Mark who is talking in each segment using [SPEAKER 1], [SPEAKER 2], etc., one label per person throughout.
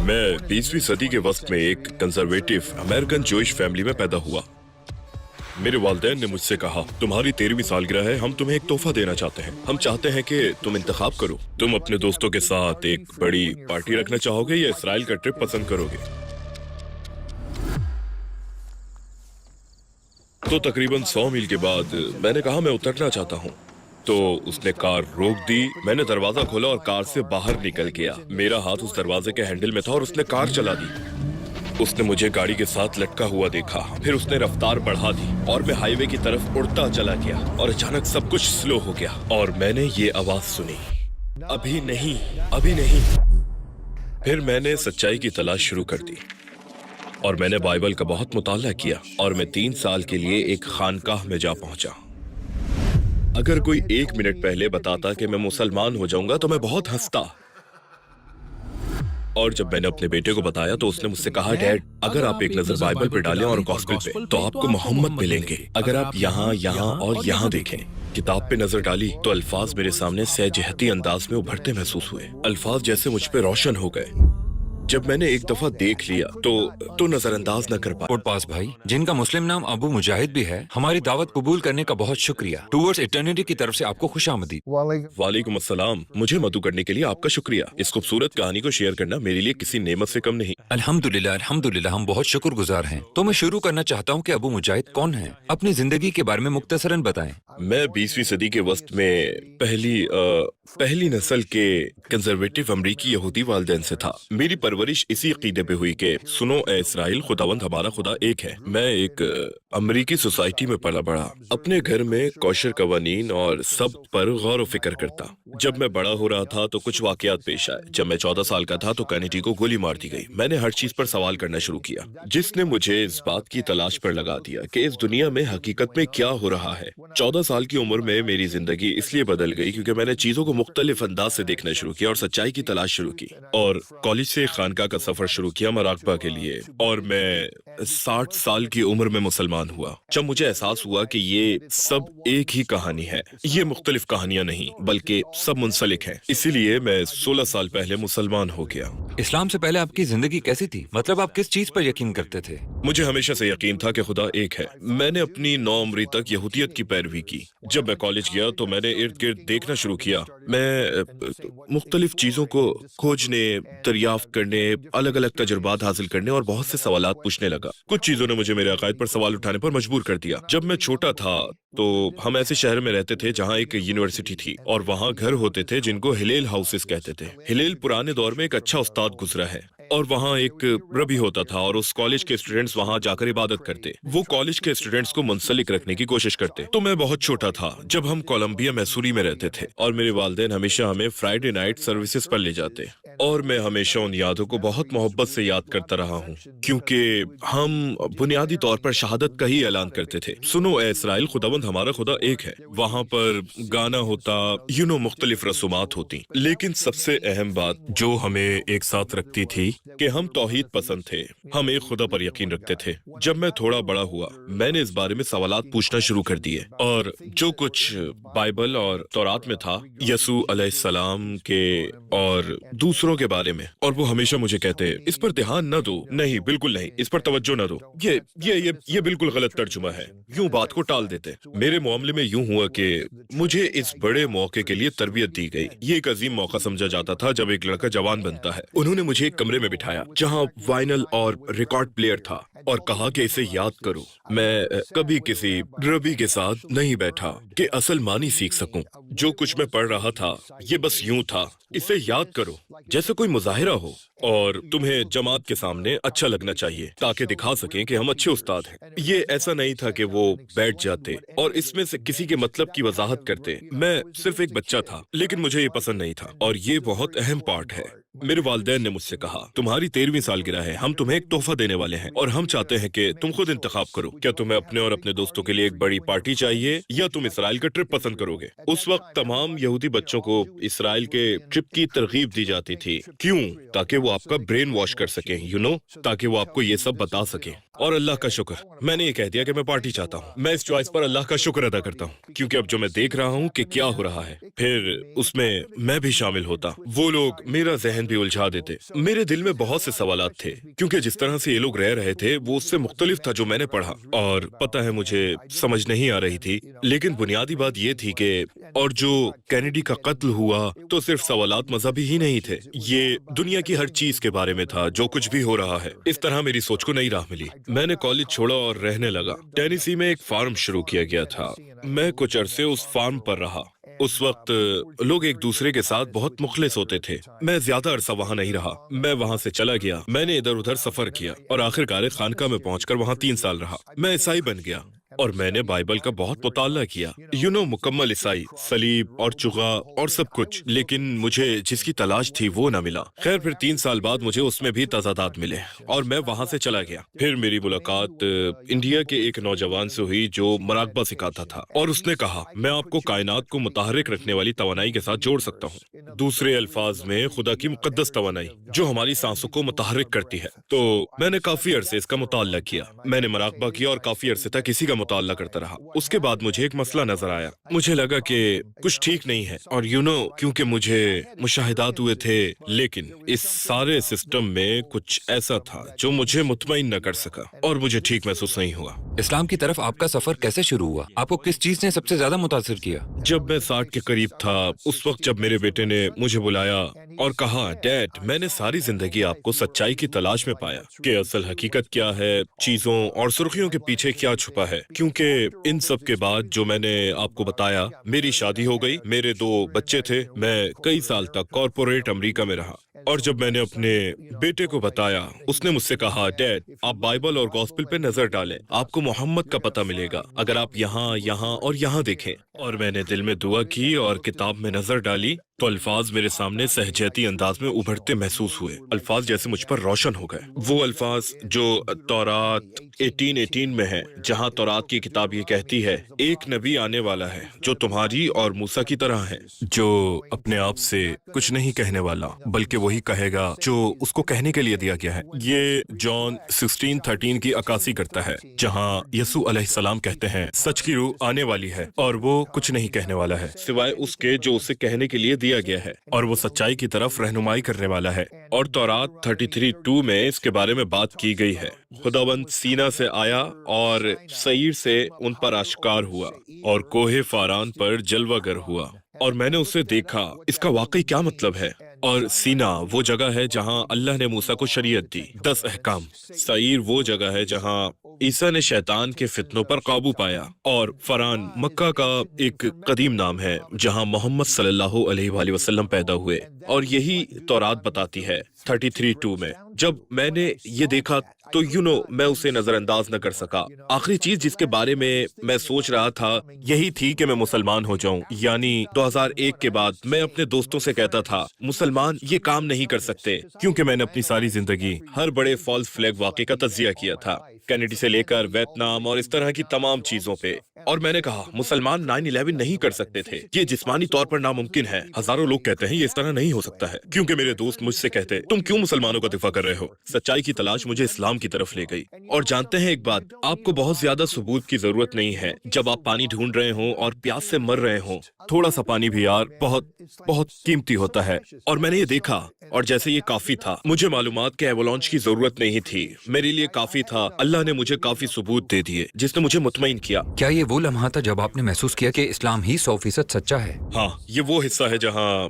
[SPEAKER 1] मैं 20वीं सदी के वक्त में एक कंजर्वेटिव अमेरिकन जोइश फैमिली में पैदा हुआ। मेरे वालिदैन ने मुझसे कहा, तुम्हारी 13वीं सालगिरह है, हम तुम्हें एक तोहफा देना चाहते हैं। हम चाहते हैं कि तुम इंतखाब करो, तुम अपने दोस्तों के साथ एक बड़ी पार्टी रखना चाहोगे या इसराइल का ट्रिप पसंद करोगे। तो तकरीबन 100 मील के बाद मैंने कहा मैं उतरना चाहता हूँ। तो उसने कार रोक दी, मैंने दरवाजा खोला और कार से बाहर निकल गया। मेरा हाथ उस दरवाजे के हैंडल में था और उसने कार चला दी। उसने मुझे गाड़ी के साथ लटका हुआ देखा, फिर उसने रफ्तार बढ़ा दी और मैं हाईवे की तरफ उड़ता चला गया और अचानक सब कुछ स्लो हो गया और मैंने ये आवाज सुनी, अभी नहीं, अभी नहीं। फिर मैंने सच्चाई की तलाश शुरू कर दी और मैंने बाइबल का बहुत मुताला किया और मैं 3 साल के लिए एक खानकाह में जा पहुंचा। अगर कोई 1 मिनट पहले बताता कि मैं मुसलमान हो जाऊंगा तो मैं बहुत हंसता। और जब मैंने अपने बेटे को बताया तो उसने मुझसे कहा, डैड, अगर आप एक नजर बाइबल पे डालें और गॉस्पेल पे तो आपको मोहम्मद मिलेंगे। अगर आप यहाँ, यहाँ और यहाँ देखें। किताब पे नजर डाली तो अल्फाज मेरे सामने सहजहती अंदाज में उभरते महसूस हुए। अल्फाज जैसे मुझ पे रोशन हो गए। जब मैंने एक दफा देख लिया तो नजरअंदाज न कर पाया।
[SPEAKER 2] पास भाई, जिनका मुस्लिम नाम अबू मुजाहिद भी है, हमारी दावत कबूल करने का बहुत शुक्रिया। टूवर्ड्स इटर्निटी की तरफ से आपको खुशामदीद।
[SPEAKER 1] वालेकुम अस्सलाम। मुझे मदु करने के लिए आपका शुक्रिया। इस खूबसूरत कहानी को शेयर करना मेरे लिए किसी नेमत से कम नहीं।
[SPEAKER 2] अल्हम्दुलिल्लाह, अल्हम्दुलिल्लाह, हम बहुत शुक्रगुजार हैं। तो मैं शुरू करना चाहता हूँ कि अबू मुजाहिद कौन है, अपनी जिंदगी के बारे में मुख्तसरन बताएं।
[SPEAKER 1] मैं 20वीं सदी के वस्त में पहली नस्ल के कंजर्वेटिव अमरीकी यहूदी वालिदैन से था। मेरी परवरिश इसी अकीदे पे हुई कि सुनो ए इसराइल, खुदावंद हमारा खुदा एक है। मैं एक अमरीकी सोसाइटी में पला बड़ा, अपने घर में कौशर कवानीन और सब पर गौर व फिक्र करता। जब मैं बड़ा हो रहा था तो कुछ वाकयात पेश आए। जब मैं 14 साल का था तो कैनेडी को गोली मार दी गई। मैंने हर चीज पर सवाल करना शुरू किया, जिसने मुझे इस बात की तलाश पर लगा दिया कि इस दुनिया में हकीकत में क्या हो रहा है। 14 साल की उम्र में मेरी जिंदगी इसलिए बदल गई क्योंकि मैंने चीजों को मुख्तलिफ अंदाज से देखना शुरू किया और सच्चाई की तलाश शुरू की। और कॉलेज से खानका का सफर शुरू किया मराकबा के लिए। और मैं 60 साल की उम्र में मुसलमान हुआ, जब मुझे एहसास हुआ कि ये सब एक ही कहानी है। ये मुख्तलिफ कहानियां नहीं बल्कि सब मुंसलिक हैं। इसीलिए मैं 16 साल पहले मुसलमान हो गया।
[SPEAKER 2] इस्लाम से पहले आपकी जिंदगी कैसी थी? मतलब आप किस चीज पर यकीन करते थे?
[SPEAKER 1] मुझे हमेशा से यकीन था कि खुदा एक है। मैंने अपनी 9 उम्री तक यहूदियत की पैरवी की। जब मैं कॉलेज गया तो मैंने इर्द गिर्द देखना शुरू किया। मैं मुख्तलिफ चीजों को खोजने, दरियाफ्त करने, अलग अलग तजुर्बात हासिल करने और बहुत से सवालात पूछने लगा। कुछ चीजों ने मुझे मेरे अकायद पर सवाल उठाने पर मजबूर कर दिया। जब मैं छोटा था तो हम ऐसे शहर में रहते थे जहाँ एक यूनिवर्सिटी थी और वहाँ घर होते थे जिनको हिलेल हाउसेस कहते थे। हिलेल पुराने दौर में एक अच्छा उस्ताद गुजरा है और वहाँ एक रबी होता था और उस कॉलेज के स्टूडेंट्स वहाँ जाकर इबादत करते। वो कॉलेज के स्टूडेंट्स को मुंसलिक रखने की कोशिश करते। तो मैं बहुत छोटा था जब हम कोलंबिया मैसूरी में रहते थे और मेरे वालिदैन हमेशा हमें फ्राइडे नाइट सर्विसेज पर ले जाते और मैं हमेशा उन यादों को बहुत मोहब्बत से याद करता रहा हूँ क्योंकि हम बुनियादी तौर पर शहादत का ही ऐलान करते थे। सुनो ए इसराइल, खुदावंद हमारा खुदा एक है। वहाँ पर गाना होता, मुख्तलिफ रसूमात होती, लेकिन सबसे अहम बात जो हमें एक साथ रखती थी कि हम तौहीद पसंद थे। हम एक खुदा पर यकीन रखते थे। जब मैं थोड़ा बड़ा हुआ मैंने इस बारे में सवालात पूछना शुरू कर दिए और जो कुछ बाइबल और तौरात में था यसू अलैहिस्सलाम के और दूसरों के बारे में, और वो हमेशा मुझे कहते इस पर ध्यान न दो, नहीं बिल्कुल नहीं, इस पर तवज्जो न दो, ये बिल्कुल गलत तर्जुमा है, यूं बात को टाल देते। मेरे मामले में यूं हुआ कि मुझे इस बड़े मौके के लिए तरबियत दी गई। ये एक अजीम मौका समझा जाता था जब एक लड़का जवान बनता है। उन्होंने मुझे एक कमरे में बिठाया जहां वाइनल और रिकॉर्ड प्लेयर था और कहा कि इसे याद करो। मैं कभी किसी रबी के साथ नहीं बैठा कि असल मानी सीख सकूं। जो कुछ मैं पढ़ रहा था ये बस यूं था, इसे याद करो जैसे कोई मुजाहिरा हो और तुम्हें जमात के सामने अच्छा लगना चाहिए ताकि दिखा सकें कि हम अच्छे उस्ताद हैं। ये ऐसा नहीं था कि वो बैठ जाते और इसमें से किसी के मतलब की वजाहत करते। मैं सिर्फ एक बच्चा था लेकिन मुझे ये पसंद नहीं था और ये बहुत अहम पार्ट है। मेरे वालिदैन ने मुझसे कहा, तुम्हारी 13वीं सालगिरह है, हम तुम्हें एक तोहफा देने वाले हैं और हम चाहते हैं कि तुम खुद इंतखाब करो। क्या तुम्हें अपने और अपने दोस्तों के लिए एक बड़ी पार्टी चाहिए या तुम इसराइल का ट्रिप पसंद करोगे? उस वक्त तमाम यहूदी बच्चों को इसराइल के ट्रिप की तरगीब दी जाती थी। क्यों? ताकि वो आपका ब्रेन वॉश कर सकें, ताकि वो आपको ये सब बता सकें। और अल्लाह का शुक्र, मैंने ये कह दिया कि मैं पार्टी चाहता हूँ। मैं इस चॉइस पर अल्लाह का शुक्र अदा करता हूँ क्योंकि अब जो मैं देख रहा हूँ कि क्या हो रहा है, फिर उसमें मैं भी शामिल होता। वो लोग मेरा जहन जहन भी उलझा देते। मेरे दिल में बहुत से सवालात थे, क्योंकि जिस तरह से ये लोग रह रहे थे वो उससे मुख्तलिफ था जो मैंने पढ़ा, और पता है मुझे समझ नहीं आ रही थी। लेकिन बुनियादी बात ये थी कि और जो कैनेडी का कत्ल हुआ तो सिर्फ सवालात मजहबी ही नहीं थे, ये दुनिया की हर चीज के बारे में था जो कुछ भी हो रहा है। इस तरह मेरी सोच को नई राह मिली। मैंने कॉलेज छोड़ा और रहने लगा। टेनेसी में एक फार्म शुरू किया गया था। मैं कुछ अरसे उस फार्म पर रहा। उस वक्त लोग एक दूसरे के साथ बहुत मुखलिस होते थे। मैं ज्यादा अरसा वहाँ नहीं रहा, मैं वहाँ से चला गया। मैंने इधर उधर सफर किया और आखिरकार खानका में पहुंचकर वहाँ 3 साल रहा। मैं ईसाई बन गया और मैंने बाइबल का बहुत मुताला किया, मुकम्मल ईसाई, सलीब और चुगा और सब कुछ। लेकिन मुझे जिसकी तलाश थी वो न मिला। खैर फिर 3 साल बाद मुझे उसमें भी तजादात मिले और मैं वहां से चला गया। फिर मेरी मुलाकात इंडिया के एक नौजवान से हुई जो मराकबा सिखाता था, और उसने कहा मैं आपको कायनात को मुतहर्रिक रखने वाली तवानाई के साथ जोड़ सकता हूँ। दूसरे अल्फाज में खुदा की मुकद्दस तवानाई जो हमारी सांसों को मुतहर्रिक करती है। तो मैंने काफी अरसे इसका मुताला किया। मैंने मराकबा किया और काफी अरसे तक इसी का मुताला करता रहा। उसके बाद मुझे एक मसला नजर आया। मुझे लगा कि कुछ ठीक नहीं है, और क्योंकि मुझे मुशाहिदात हुए थे, लेकिन इस सारे सिस्टम में कुछ ऐसा था जो मुझे मुतमईन न कर सका और मुझे ठीक महसूस नहीं हुआ।
[SPEAKER 2] इस्लाम की तरफ आपका सफर कैसे शुरू हुआ? आपको किस चीज ने सबसे ज्यादा मुतासिर किया?
[SPEAKER 1] जब मैं 60 के करीब था, उस वक्त जब मेरे बेटे ने मुझे बुलाया और कहा, डैड, मैंने सारी जिंदगी आपको सच्चाई की तलाश में पाया कि असल हकीकत क्या है, चीजों और सुर्खियों के पीछे क्या छुपा है। क्योंकि इन सब के बाद जो मैंने आपको बताया, मेरी शादी हो गई, मेरे 2 बच्चे थे, मैं कई साल तक कॉर्पोरेट अमेरिका में रहा। और जब मैंने अपने बेटे को बताया, उसने मुझसे कहा, डैड, आप बाइबल और गॉस्पेल पे नजर डालें, आपको मोहम्मद का पता मिलेगा अगर आप यहाँ, यहाँ और यहाँ देखें। और मैंने दिल में दुआ की और किताब में नजर डाली तो अल्फाज मेरे सामने सहजती अंदाज में उभरते महसूस हुए। अल्फाज जैसे मुझ पर रोशन हो गए। वो अल्फाज जो तौरात 18:18 में है, जहाँ तौरात की किताब ये कहती है, एक नबी आने वाला है जो तुम्हारी और मूसा की तरह है, जो अपने आप से कुछ नहीं कहने वाला बल्कि वही कहेगा जो उसको कहने के लिए दिया गया है। ये जॉन 16:13 की अक्कासी करता है, जहाँ यसू अलैहिस्सलाम कहते हैं, सच की रूह आने वाली है और वो कुछ नहीं कहने वाला है सिवाय उसके जो उसे कहने के लिए दिया गया है, और वो सच्चाई की तरफ रहनुमाई करने वाला है। और तौरात 33:2 में इसके बारे में बात की गई है। खुदावंद सीना से आया और सईर से उन पर आश्कार हुआ और कोहे फारान पर जलवागर हुआ, और मैंने उसे देखा। इसका वाकई क्या मतलब है? और सीना वो जगह है जहां अल्लाह ने मूसा को शरीयत दी, 10 अहकाम। सईर वो जगह है जहां ईसा ने शैतान के फितनों पर काबू पाया, और फरान मक्का का एक कदीम नाम है जहां मोहम्मद सल्लल्लाहु अलैहि वसल्लम पैदा हुए। और यही तौरात बताती है 33:2 में। जब मैंने ये देखा तो मैं उसे नजरअंदाज न कर सका। आखिरी चीज जिसके बारे में मैं सोच रहा था यही थी कि मैं मुसलमान हो जाऊं। यानी 2001 के बाद मैं अपने दोस्तों से कहता था, मुसलमान ये काम नहीं कर सकते, क्योंकि मैंने अपनी सारी जिंदगी हर बड़े फॉल्स फ्लैग वाक़े का तज्जिया किया था, कैनेडी से लेकर वियतनाम और इस तरह की तमाम चीजों पे। और मैंने कहा, मुसलमान 9/11 नहीं कर सकते थे, ये जिस्मानी तौर पर नामुमकिन है। हजारों लोग कहते हैं ये इस तरह नहीं हो सकता है, क्योंकि मेरे दोस्त मुझसे कहते, तुम क्यों मुसलमानों का दिफा कर रहे हो? सच्चाई की तलाश मुझे इस्लाम की तरफ ले गई। और जानते हैं एक बात, आपको बहुत ज्यादा सबूत की जरूरत नहीं है। जब आप पानी ढूंढ रहे हो और प्यास से मर रहे हो, थोड़ा सा पानी भी यार बहुत बहुत कीमती होता है। और मैंने ये देखा, और जैसे ये काफी था, मुझे मालूमात के एवलांच की जरूरत नहीं थी, मेरे लिए काफी था। अल्लाह ने मुझे काफी सबूत दे दिए जिसने मुझे मुतमईन किया।
[SPEAKER 2] क्या ये वो लम्हा था जब आपने महसूस किया कि इस्लाम ही 100% सच्चा है?
[SPEAKER 1] हाँ, ये वो हिस्सा है जहाँ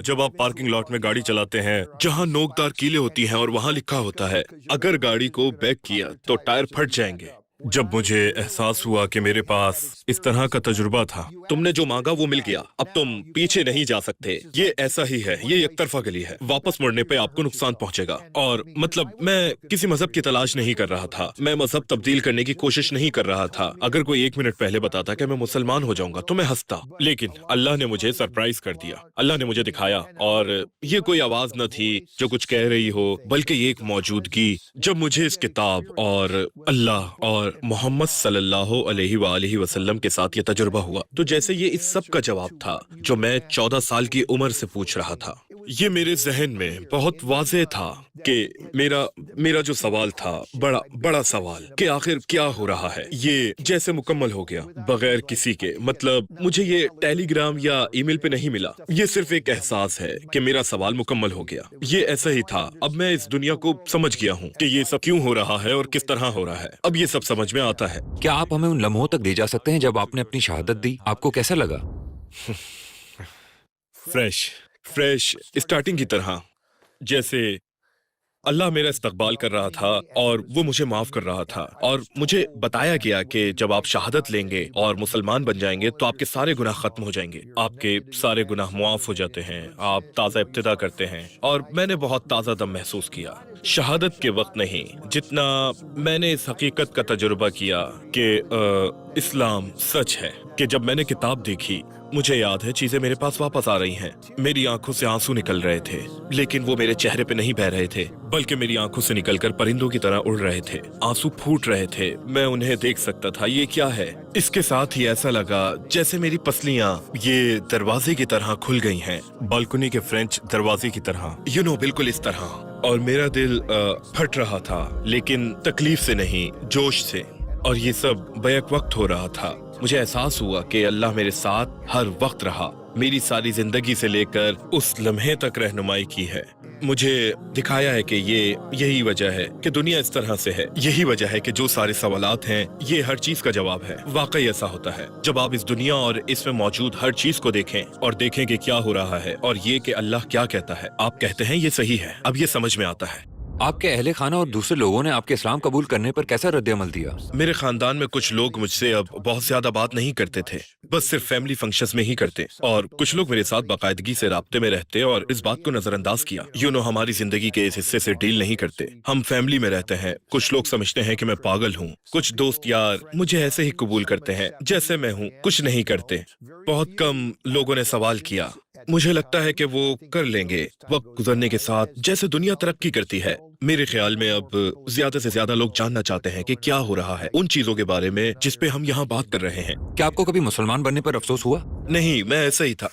[SPEAKER 1] जब आप पार्किंग लॉट में गाड़ी चलाते हैं, जहाँ नोकदार कीलें होती हैं और वहाँ लिखा होता है, अगर गाड़ी को बैक किया तो टायर फट जाएंगे। जब मुझे एहसास हुआ कि मेरे पास इस तरह का तजुर्बा था, तुमने जो मांगा वो मिल गया, अब तुम पीछे नहीं जा सकते। ये ऐसा ही है, ये एक तरफा गली है, वापस मुड़ने पे आपको नुकसान पहुंचेगा। और मतलब मैं किसी मजहब की तलाश नहीं कर रहा था, मैं मजहब तब्दील करने की कोशिश नहीं कर रहा था। अगर कोई 1 मिनट पहले बताता कि मैं मुसलमान हो जाऊंगा तो मैं हंसता, लेकिन अल्लाह ने मुझे सरप्राइज कर दिया। अल्लाह ने मुझे दिखाया, और ये कोई आवाज न थी जो कुछ कह रही हो, बल्कि ये एक मौजूदगी। जब मुझे इस किताब और अल्लाह और मोहम्मद सल्लल्लाहु अलैहि वसल्लम के साथ ये तजुर्बा हुआ, तो जैसे ये इस सब का जवाब था जो मैं 14 साल की उम्र से पूछ रहा था। ये मेरे जहन में बहुत वाज़ेह था कि मेरा जो सवाल था, बड़ा सवाल कि आखिर क्या हो रहा है। ये जैसे मुकम्मल हो गया बगैर किसी के, मतलब मुझे ये टेलीग्राम या ईमेल पे नहीं मिला। ये सिर्फ एक एहसास है कि मेरा सवाल मुकम्मल हो गया। ये ऐसा ही था। अब मैं इस दुनिया को समझ गया हूँ कि ये सब क्यों हो रहा है और किस तरह हो रहा है। अब ये सब समझ में आता है।
[SPEAKER 2] क्या आप हमें उन लम्हों तक ले जा सकते हैं जब आपने अपनी शहादत दी? आपको कैसा लगा?
[SPEAKER 1] फ्रेश स्टार्टिंग की तरह, जैसे अल्लाह मेरा इस्तकबाल कर रहा था और वो मुझे माफ कर रहा था, और मुझे बताया गया कि जब आप शहादत लेंगे और मुसलमान बन जाएंगे तो आपके सारे गुनाह खत्म हो जाएंगे, आपके सारे गुनाह मुआफ हो जाते हैं, आप ताज़ा इब्तिदा करते हैं। और मैंने बहुत ताज़ा दम महसूस किया, शहादत के वक्त नहीं, जितना मैंने इस हकीकत का तजुर्बा किया कि इस्लाम सच है। कि जब मैंने किताब देखी, मुझे याद है चीजें मेरे पास वापस आ रही हैं। मेरी आंखों से आंसू निकल रहे थे, लेकिन वो मेरे चेहरे पे नहीं बह रहे थे, बल्कि मेरी आंखों से निकलकर परिंदों की तरह उड़ रहे थे। आंसू फूट रहे थे, मैं उन्हें देख सकता था। ये क्या है? इसके साथ ही ऐसा लगा जैसे मेरी पसलियां ये दरवाजे की तरह खुल गई हैं, बालकनी के फ्रेंच दरवाजे की तरह, बिल्कुल इस तरह। और मेरा दिल फट रहा था, लेकिन तकलीफ से नहीं, जोश से। और ये सब बैक वक्त हो रहा था। मुझे एहसास हुआ कि अल्लाह मेरे साथ हर वक्त रहा, मेरी सारी जिंदगी से लेकर उस लम्हे तक रहनुमाई की है। मुझे दिखाया है कि यही वजह है कि दुनिया इस तरह से है। यही वजह है कि जो सारे सवालात हैं, ये हर चीज का जवाब है। वाकई ऐसा होता है जब आप इस दुनिया और इसमें मौजूद हर चीज को देखें और देखें कि क्या हो रहा है और ये कि अल्लाह क्या कहता है। आप कहते हैं ये सही है, अब ये समझ में आता है।
[SPEAKER 2] आपके अहले खाना और दूसरे लोगों ने आपके इस्लाम कबूल करने पर कैसा रद्द-ए-अमल दिया?
[SPEAKER 1] मेरे खानदान में कुछ लोग मुझसे अब बहुत ज्यादा बात नहीं करते थे, बस सिर्फ फैमिली फंक्शंस में ही करते, और कुछ लोग मेरे साथ बाकायदगी से राब्ते में रहते और इस बात को नजरअंदाज किया। हमारी जिंदगी के इस हिस्से से डील नहीं करते, हम फैमिली में रहते हैं। कुछ लोग समझते हैं कि मैं पागल हूँ। कुछ दोस्त यार मुझे ऐसे ही कबूल करते हैं जैसे मैं हूँ, कुछ नहीं करते। बहुत कम लोगों ने सवाल किया। मुझे लगता है कि वो कर लेंगे वक्त गुजरने के साथ, जैसे दुनिया तरक्की करती है। मेरे ख्याल में अब ज्यादा से ज्यादा लोग जानना चाहते हैं कि क्या हो रहा है, उन चीजों के बारे में जिस पे हम यहाँ बात कर रहे हैं।
[SPEAKER 2] क्या आपको कभी मुसलमान बनने पर अफसोस हुआ?
[SPEAKER 1] नहीं, मैं ऐसा ही था।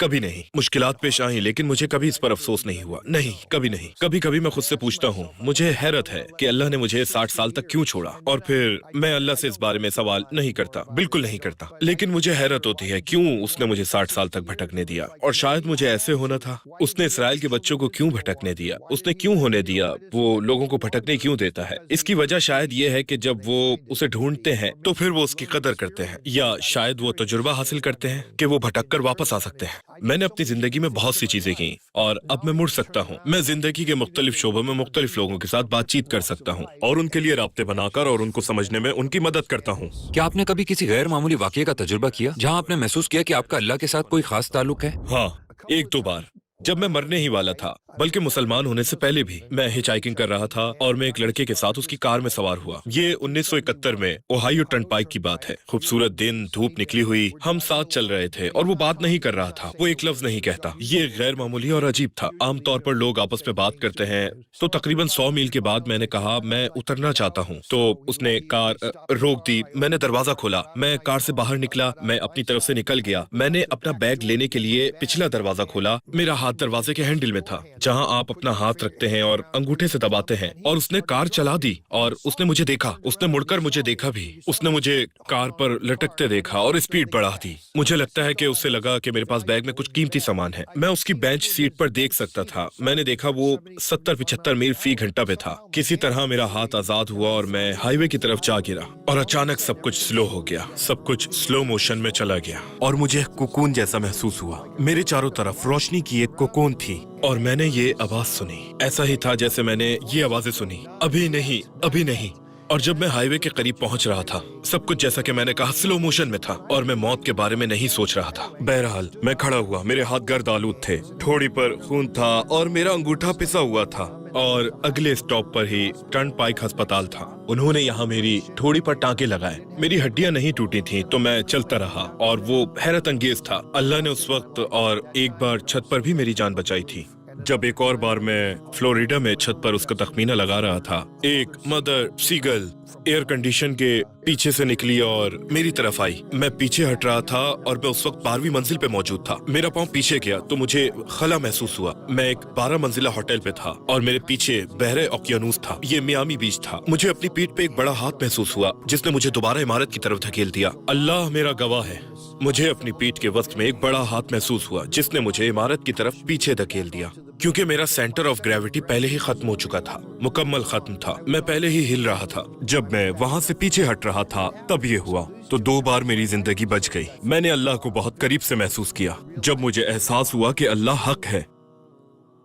[SPEAKER 1] कभी नहीं। मुश्किलात पेश आई, लेकिन मुझे कभी इस पर अफसोस नहीं हुआ। नहीं, कभी नहीं। कभी कभी मैं खुद से पूछता हूँ, मुझे हैरत है कि अल्लाह ने मुझे 60 साल तक क्यों छोड़ा, और फिर मैं अल्लाह से इस बारे में सवाल नहीं करता, बिल्कुल नहीं करता। लेकिन मुझे हैरत होती है क्यों उसने मुझे 60 साल तक भटकने दिया, और शायद मुझे ऐसे होना था। उसने इसराइल के बच्चों को क्यों भटकने दिया, उसने क्यों होने दिया, वो लोगों को भटकने क्यों देता है? इसकी वजह शायद ये है कि जब वो उसे ढूंढते हैं तो फिर वो उसकी कदर करते हैं, या शायद वो तजुर्बा हासिल करते हैं कि वो भटक कर वापस आ सकते हैं। मैंने अपनी जिंदगी में बहुत सी चीजें की और अब मैं मुड़ सकता हूँ। मैं जिंदगी के मुख्तलिफ शोबों में मुख्तलिफ लोगों के साथ बातचीत कर सकता हूँ और उनके लिए राब्ते बनाकर और उनको समझने में उनकी मदद करता हूँ।
[SPEAKER 2] क्या आपने कभी किसी गैर मामूली वाकये का तजुर्बा किया जहाँ आपने महसूस किया कि आपका अल्लाह के साथ कोई खास ताल्लुक है?
[SPEAKER 1] हाँ, एक दो बार। जब मैं मरने ही वाला था, बल्कि मुसलमान होने से पहले भी, मैं हिचहाइकिंग कर रहा था और मैं एक लड़के के साथ उसकी कार में सवार हुआ। ये 1971 में ओहायो टर्नपाइक की बात है। खूबसूरत दिन, धूप निकली हुई, हम साथ चल रहे थे और वो बात नहीं कर रहा था, वो एक लफ्ज नहीं कहता। ये गैर मामूली और अजीब था। आमतौर पर लोग आपस में बात करते हैं। तो तकरीबन 100 मील के बाद मैंने कहा मैं उतरना चाहता हूँ, तो उसने कार रोक दी। मैंने दरवाजा खोला, मैं कार से बाहर निकला, मैं अपनी तरफ से निकल गया। मैंने अपना बैग लेने के लिए पिछला दरवाजा खोला, मेरा हाथ दरवाजे के हैंडल में था, जहां आप अपना हाथ रखते हैं और अंगूठे से दबाते हैं। और उसने कार चला दी और उसने मुझे देखा, उसने मुड़कर मुझे देखा भी। उसने मुझे कार पर लटकते देखा और स्पीड बढ़ा दी। मुझे लगता है कि उससे लगा कि मेरे पास बैग में कुछ कीमती सामान है। मैं उसकी बेंच सीट पर देख सकता था। मैंने देखा वो 70-75 मील फी घंटा पे था। किसी तरह मेरा हाथ आजाद हुआ और मैं हाईवे की तरफ जा गिरा और अचानक सब कुछ स्लो हो गया, सब कुछ स्लो मोशन में चला गया और मुझे कोकून जैसा महसूस हुआ। मेरे चारों तरफ रोशनी की एक कोकून थी और मैंने ये आवाज सुनी। ऐसा ही था जैसे मैंने ये आवाजें सुनी, अभी नहीं, अभी नहीं। और जब मैं हाईवे के करीब पहुंच रहा था, सब कुछ जैसा कि मैंने कहा स्लो मोशन में था और मैं मौत के बारे में नहीं सोच रहा था। बहरहाल मैं खड़ा हुआ, मेरे हाथ गर्द आलूद थे, ठोड़ी पर खून था और मेरा अंगूठा पिसा हुआ था। और अगले स्टॉप पर ही टर्नपाइक अस्पताल था। उन्होंने यहाँ मेरी ठोड़ी पर टांके लगाए। मेरी हड्डियां नहीं टूटी थीं, तो मैं चलता रहा और वो हैरत अंगेज था। अल्लाह ने उस वक्त और एक बार छत पर भी मेरी जान बचाई थी। जब एक और बार मैं फ्लोरिडा में छत पर उसका तखमीना लगा रहा था, एक मदर सीगल एयर कंडीशन के पीछे से निकली और मेरी तरफ आई। मैं पीछे हट रहा था और मैं उस वक्त 12वीं मंजिल पे मौजूद था। मेरा पाँव पीछे गया तो मुझे खला महसूस हुआ। मैं एक 12 मंजिला होटल पे था और मेरे पीछे बहरे ओकियानूस था। ये मियामी बीच था। मुझे अपनी पीठ पे एक बड़ा हाथ महसूस हुआ जिसने मुझे दोबारा इमारत की तरफ धकेल दिया। अल्लाह मेरा गवाह है, मुझे अपनी पीठ के वक्त में एक बड़ा हाथ महसूस हुआ जिसने मुझे इमारत की तरफ पीछे धकेल दिया। क्योंकि मेरा सेंटर ऑफ ग्रेविटी पहले ही खत्म हो चुका था, मुकम्मल खत्म था। मैं पहले ही हिल रहा था। जब मैं वहाँ से पीछे हट रहा था तब ये हुआ। तो 2 बार मेरी जिंदगी बच गई। मैंने अल्लाह को बहुत करीब से महसूस किया जब मुझे एहसास हुआ कि अल्लाह हक है।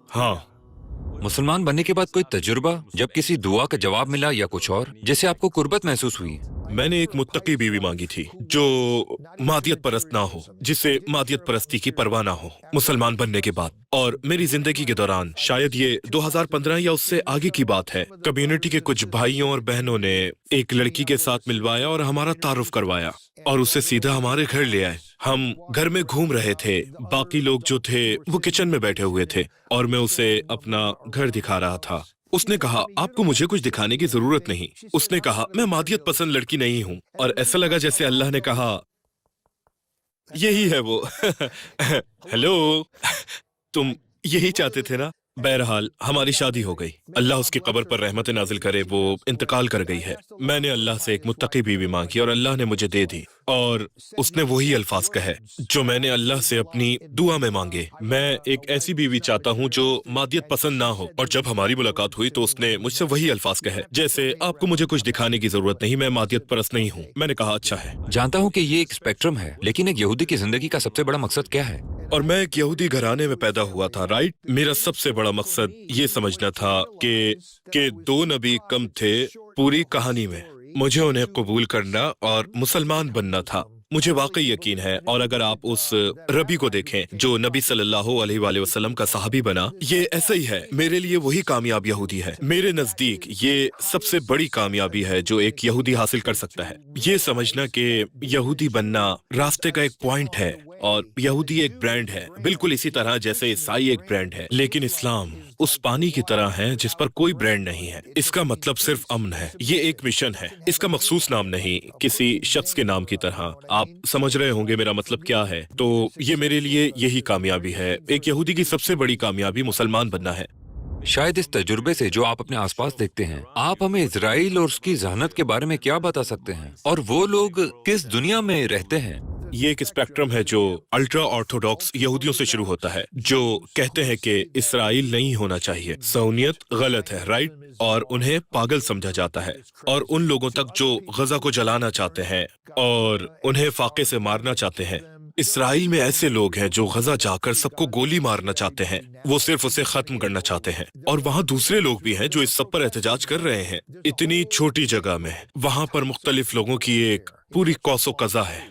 [SPEAKER 1] हाँ,
[SPEAKER 2] मुसलमान बनने के बाद कोई तजुर्बा, जब किसी दुआ का जवाब मिला या कुछ और, जैसे आपको कुर्बत महसूस हुई?
[SPEAKER 1] मैंने एक मुत्तकी बीवी मांगी थी जो मादियत परस्त ना हो, जिसे मादियत परस्ती की परवाह ना हो मुसलमान बनने के बाद। और मेरी जिंदगी के दौरान, शायद ये 2015 या उससे आगे की बात है, कम्युनिटी के कुछ भाइयों और बहनों ने एक लड़की के साथ मिलवाया और हमारा तारुफ करवाया और उसे सीधा हमारे घर ले आए। हम घर में घूम रहे थे, बाकी लोग जो थे वो किचन में बैठे हुए थे और मैं उसे अपना घर दिखा रहा था। उसने कहा, आपको मुझे कुछ दिखाने की जरूरत नहीं। उसने कहा, मैं मादियत पसंद लड़की नहीं हूँ। और ऐसा लगा जैसे अल्लाह ने कहा, यही है वो। हेलो, तुम यही चाहते थे ना। बहरहाल हमारी शादी हो गई। अल्लाह उसकी कब्र पर रहमत नाजिल करे, वो इंतकाल कर गई है। मैंने अल्लाह से एक मुत्तकी बीवी मांगी और अल्लाह ने मुझे दे दी। और उसने वही अल्फाज कहे जो मैंने अल्लाह से अपनी दुआ में मांगे। मैं एक ऐसी बीवी चाहता हूँ जो मादियत पसंद ना हो। और जब हमारी मुलाकात हुई तो उसने मुझसे वही अल्फाज कहे जैसे, आपको मुझे कुछ दिखाने की जरूरत नहीं, मैं मादियत परस्त नहीं हूँ। मैंने कहा, अच्छा है।
[SPEAKER 2] जानता हूँ कि ये एक स्पेक्ट्रम है, लेकिन एक यहूदी की जिंदगी का सबसे बड़ा मकसद क्या है?
[SPEAKER 1] और मैं एक यहूदी घराने में पैदा हुआ था, राइट। मेरा सबसे बड़ा मकसद ये समझना था कि 2 नबी कम थे पूरी कहानी में। मुझे उन्हें कबूल करना और मुसलमान बनना था। मुझे वाकई यकीन है। और अगर आप उस रबी को देखें जो नबी सल्लल्लाहु अलैहि वसल्लम का सहाबी बना, ये ऐसा ही है। मेरे लिए वही कामयाब यहूदी है। मेरे नजदीक ये सबसे बड़ी कामयाबी है जो एक यहूदी हासिल कर सकता है। ये समझना कि यहूदी बनना रास्ते का एक पॉइंट है और यहूदी एक ब्रांड है, बिल्कुल इसी तरह जैसे ईसाई एक ब्रांड है। लेकिन इस्लाम उस पानी की तरह है जिस पर कोई ब्रांड नहीं है। इसका मतलब सिर्फ अमन है। ये एक मिशन है, इसका मखसूस नाम नहीं, किसी शख्स के नाम की तरह। आप समझ रहे होंगे मेरा मतलब क्या है। तो ये मेरे लिए यही कामयाबी है। एक यहूदी की सबसे बड़ी कामयाबी मुसलमान बनना है।
[SPEAKER 2] शायद इस तजुर्बे से जो आप अपने आसपास देखते हैं, आप हमें इजराइल और उसकी जहनत के बारे में क्या बता सकते हैं, और वो लोग किस दुनिया में रहते हैं?
[SPEAKER 1] ये एक स्पेक्ट्रम है जो अल्ट्रा ऑर्थोडॉक्स यहूदियों से शुरू होता है, जो कहते हैं कि इसराइल नहीं होना चाहिए, सऊनियत गलत है, राइट, और उन्हें पागल समझा जाता है। और उन लोगों तक जो गजा को जलाना चाहते हैं और उन्हें फाके से मारना चाहते हैं। इसराइल में ऐसे लोग हैं जो गजा जाकर सबको गोली मारना चाहते हैं, वो सिर्फ उसे खत्म करना चाहते हैं। और वहाँ दूसरे लोग भी हैं जो इस सब पर एहतजाज कर रहे हैं। इतनी छोटी जगह में वहाँ पर मुख्तलिफ लोगों की एक पूरी कौसो कज़ा है,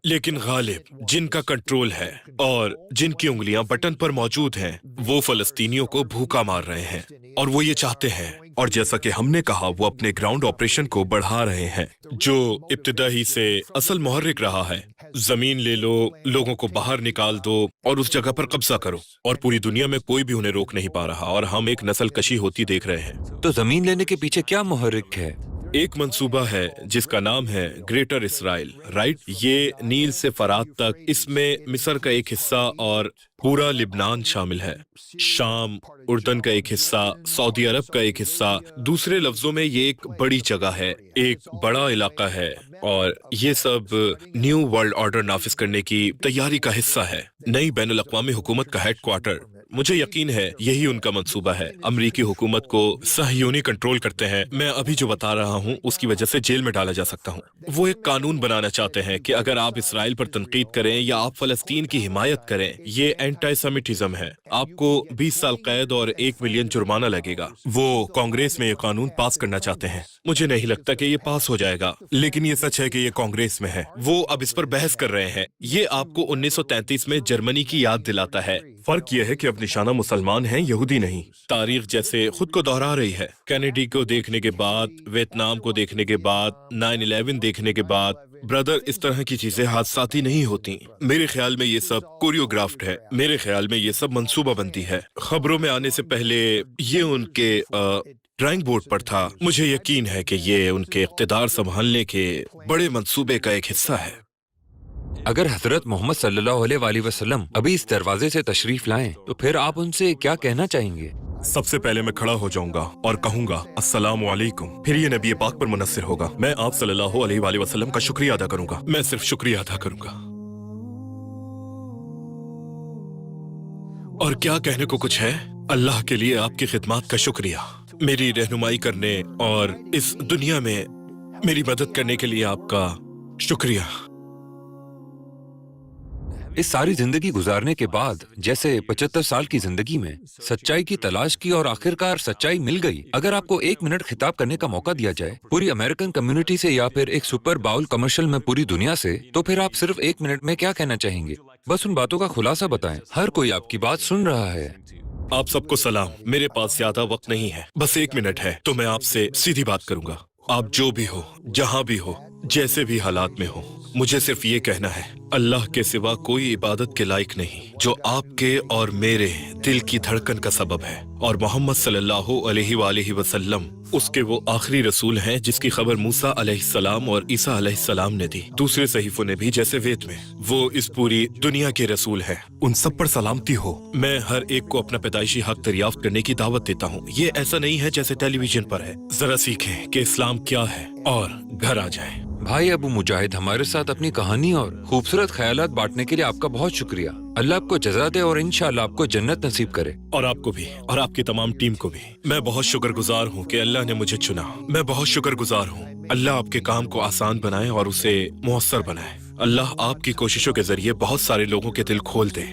[SPEAKER 1] लेकिन गालिब जिनका कंट्रोल है और जिनकी उंगलियां बटन पर मौजूद हैं, वो फलस्तीनियों को भूखा मार रहे हैं। और वो ये चाहते हैं, और जैसा कि हमने कहा, वो अपने ग्राउंड ऑपरेशन को बढ़ा रहे हैं जो इब्तिदा ही से असल मुहर्रिक रहा है। जमीन ले लो, लोगों को बाहर निकाल दो और उस जगह पर कब्जा करो, और पूरी दुनिया में कोई भी उन्हें रोक नहीं पा रहा, और हम एक नस्ल कशी होती देख रहे हैं।
[SPEAKER 2] तो जमीन लेने के पीछे क्या मुहर्रिक है?
[SPEAKER 1] एक मंसूबा है जिसका नाम है ग्रेटर इसराइल, राइट। ये नील से फरात तक, इसमें मिस्र का एक हिस्सा और पूरा लिबनान शामिल है, शाम, उर्दन का एक हिस्सा, सऊदी अरब का एक हिस्सा। दूसरे लफ्जों में ये एक बड़ी जगह है, एक बड़ा इलाका है, और ये सब न्यू वर्ल्ड ऑर्डर नाफिज करने की तैयारी का हिस्सा है, नई बैनुल अक़वामी हुकूमत का हेडक्वार्टर। मुझे यकीन है यही उनका मंसूबा है। अमरीकी हुकूमत को सहयूनी कंट्रोल करते हैं। मैं अभी जो बता रहा हूँ उसकी वजह से जेल में डाला जा सकता हूँ। वो एक कानून बनाना चाहते हैं कि अगर आप इसराइल पर तनकीद करें या आप फलस्तीन की हिमायत करें, ये एंटी सेमिटिज्म है, आपको 20 साल कैद और 1 मिलियन जुर्माना लगेगा। वो कांग्रेस में ये कानून पास करना चाहते हैं। मुझे नहीं लगता कि ये पास हो जाएगा, लेकिन ये सच है कि ये कांग्रेस में है। वो अब इस पर बहस कर रहे हैं। ये आपको 1933 में जर्मनी की याद दिलाता है। फर्क यह है कि अब निशाना मुसलमान हैं, यहूदी नहीं। तारीख जैसे खुद को दोहरा रही है। कैनेडी को देखने के बाद, वियतनाम को देखने के बाद, 9/11 देखने के बाद, ब्रदर, इस तरह की चीजें हादसाती नहीं होती। मेरे ख्याल में ये सब कोरियोग्राफ्ड है। मेरे ख्याल में ये सब मंसूबा बंदी है। खबरों में आने से पहले ये उनके ड्राइंग बोर्ड पर था। मुझे यकीन है कि ये उनके इक़्तिदार संभालने के बड़े मंसूबे का एक हिस्सा है।
[SPEAKER 2] अगर हजरत मोहम्मद सल्लल्लाहु अलैहि वसल्लम अभी इस दरवाजे से तशरीफ लाएं, तो फिर आप उनसे क्या कहना चाहेंगे?
[SPEAKER 1] सबसे पहले मैं खड़ा हो जाऊंगा और कहूंगा अस्सलामु अलैकुम। फिर ये नबी पाक पर मुनस्सिर होगा। मैं आप सल्लल्लाहु अलैहि वसल्लम का शुक्रिया अदा करूंगा। मैं सिर्फ शुक्रिया अदा करूंगा। और क्या कहने को कुछ है? अल्लाह के लिए आपकी खिदमत का शुक्रिया, मेरी रहनुमाई करने और इस दुनिया में मेरी मदद करने के लिए आपका शुक्रिया।
[SPEAKER 2] इस सारी जिंदगी गुजारने के बाद जैसे 75 साल की जिंदगी में सच्चाई की तलाश की और आखिरकार सच्चाई मिल गई। अगर आपको 1 मिनट खिताब करने का मौका दिया जाए पूरी अमेरिकन कम्युनिटी से या फिर एक सुपर बाउल कमर्शियल में पूरी दुनिया से, तो फिर आप सिर्फ 1 मिनट में क्या कहना चाहेंगे? बस उन बातों का खुलासा बताएं। हर कोई आपकी बात सुन रहा है।
[SPEAKER 1] आप सबको सलाम। मेरे पास ज्यादा वक्त नहीं है, बस 1 मिनट है, तो मैं आपसे सीधी बात करूंगा। आप जो भी हो, जहां भी हो, जैसे भी हालात में हो, मुझे सिर्फ ये कहना है, अल्लाह के सिवा कोई इबादत के लायक नहीं, जो आपके और मेरे दिल की धड़कन का सबब है। और मोहम्मद सल्लल्लाहु अलैहि वसल्लम उसके वो आखिरी रसूल हैं जिसकी खबर मूसा अलैहिस्सलाम और ईसा अलैहिस्सलाम ने दी, दूसरे सहीफों ने भी, जैसे वेद में। वो इस पूरी दुनिया के रसूल हैं। उन सब पर सलामती हो। मैं हर एक को अपना पैदाइशी हक दरियाफ्त करने की दावत देता हूँ। ये ऐसा नहीं है जैसे टेलीविजन पर है। जरा सीखें कि इस्लाम क्या है और घर आ जाएं।
[SPEAKER 2] भाई अबू मुजाहिद, हमारे साथ अपनी कहानी और खूबसूरत ख्यालात बांटने के लिए आपका बहुत शुक्रिया। अल्लाह आपको जज़ा दे और इंशाअल्लाह आपको जन्नत नसीब करे।
[SPEAKER 1] और आपको भी, और आपकी तमाम टीम को भी। मैं बहुत शुक्रगुजार हूँ कि अल्लाह ने मुझे चुना। मैं बहुत शुक्रगुजार हूँ। अल्लाह आपके काम को आसान बनाए और उसे मुयस्सर बनाए। अल्लाह आपकी कोशिशों के जरिए बहुत सारे लोगों के दिल खोल दे।